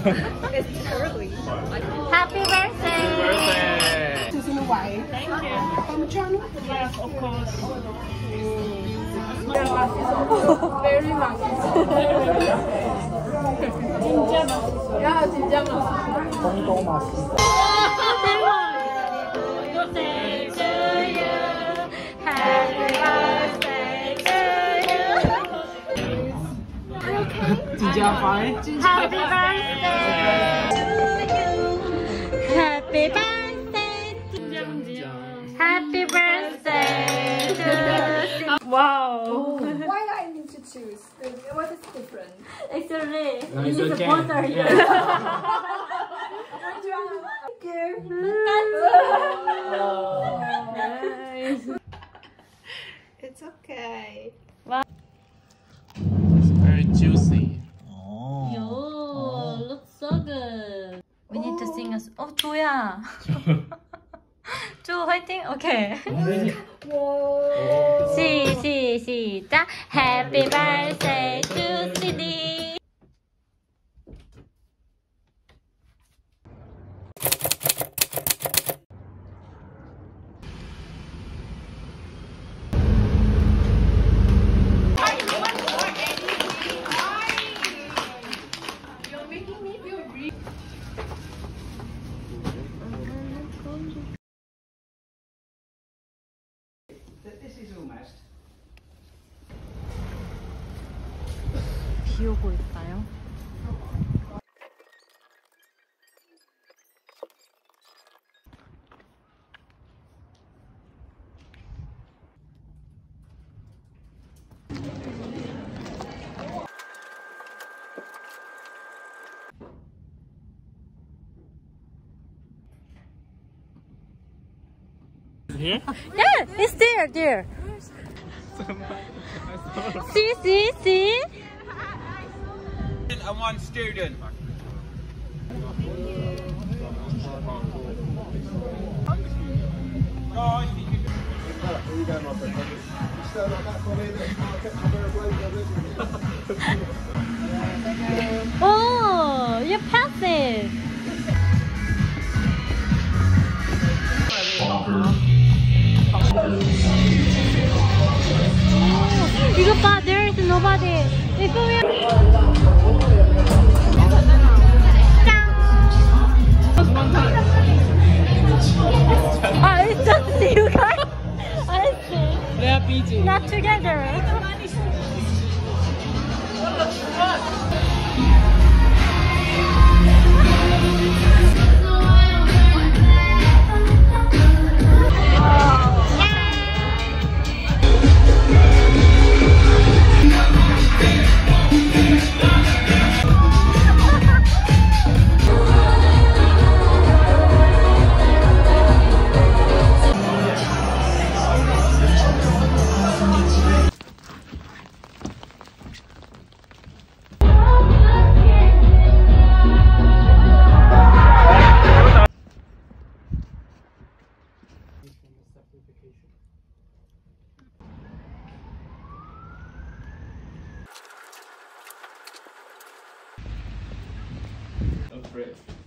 It's early. Happy birthday! This is in a way. Thank you. On the channel? Yes, of course. Very 맛있어. 진짜 맛있어. 야, 진짜 맛있어. 너무 맛있어. Birthday to you. Happy birthday to you. 진짜 파이? Happy birthday to you. Happy birthday to you. Happy birthday to you. Wow. Why I need to choose? What is different? Actually, No, you it's need to okay. sponsor here. Thank you. Nice. It's okay. It's very juicy. Yo, looks so good. We need to sing a song. Oh, 조야. 조 화이팅. 오케이. Whoa. 시작. Happy birthday to CD. 비 오고 있어요. Here? Yeah, it's there. See. And one student. Guys, Oh, you passed it. 이거 봐, there is nobody. 이거 왜? Ah, it's just you guys. I see. They are busy. Not together.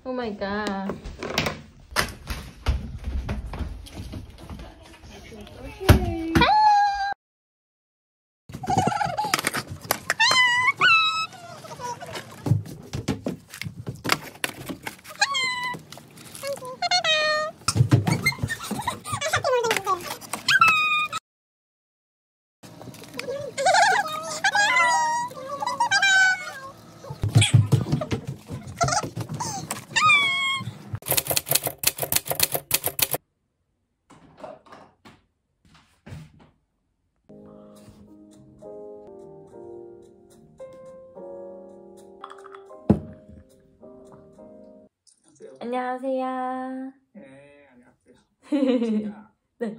Oh my god. 안녕하세요. 네, 안녕하세요. 네.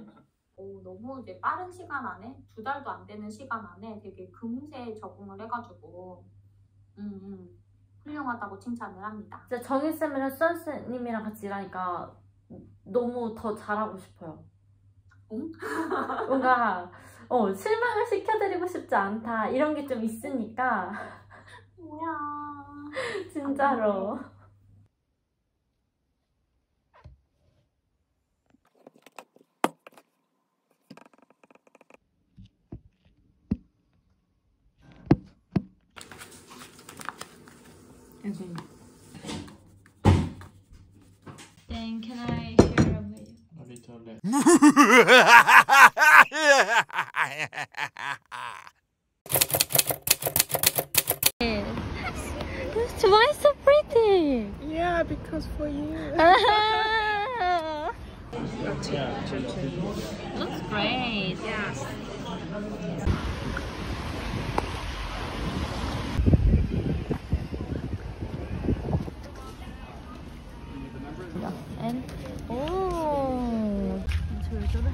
너무 이제 빠른 시간 안에 2달도 안 되는 시간 안에 되게 금세 적응을 해가지고 훌륭하다고 칭찬을 합니다. 진짜 정일쌤이랑 수연쌤님이랑 같이 일하니까 너무 더 잘하고 싶어요. 응? 뭔가 실망을 시켜드리고 싶지 않다 이런 게 좀 있으니까 뭐야. 진짜로. Then can I share a video? A little less. Why so pretty? Yeah, because for you. Looks great. Yes. And oh, 저래.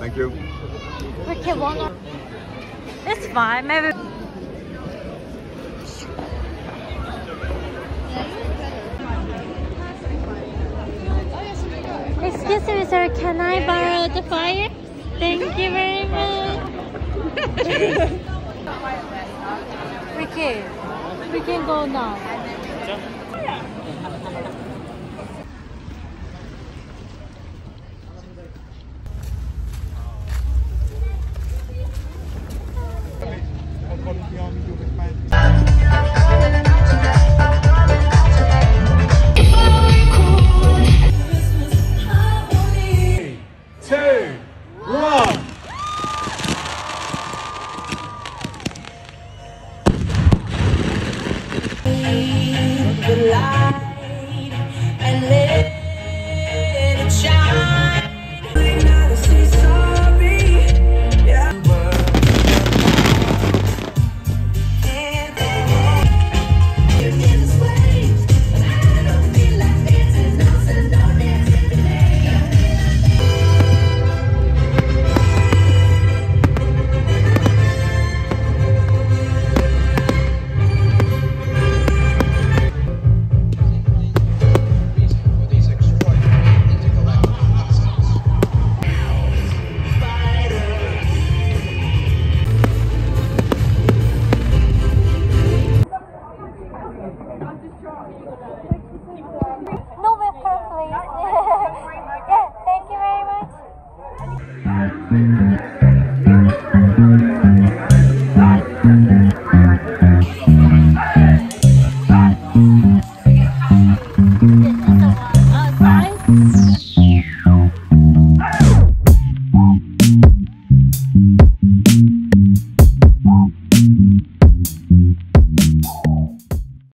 Thank you. 이렇게 원어. It's fine. Maybe. Excuse me, sir. Can I borrow the fire? Thank you very much. we can go now. The light and let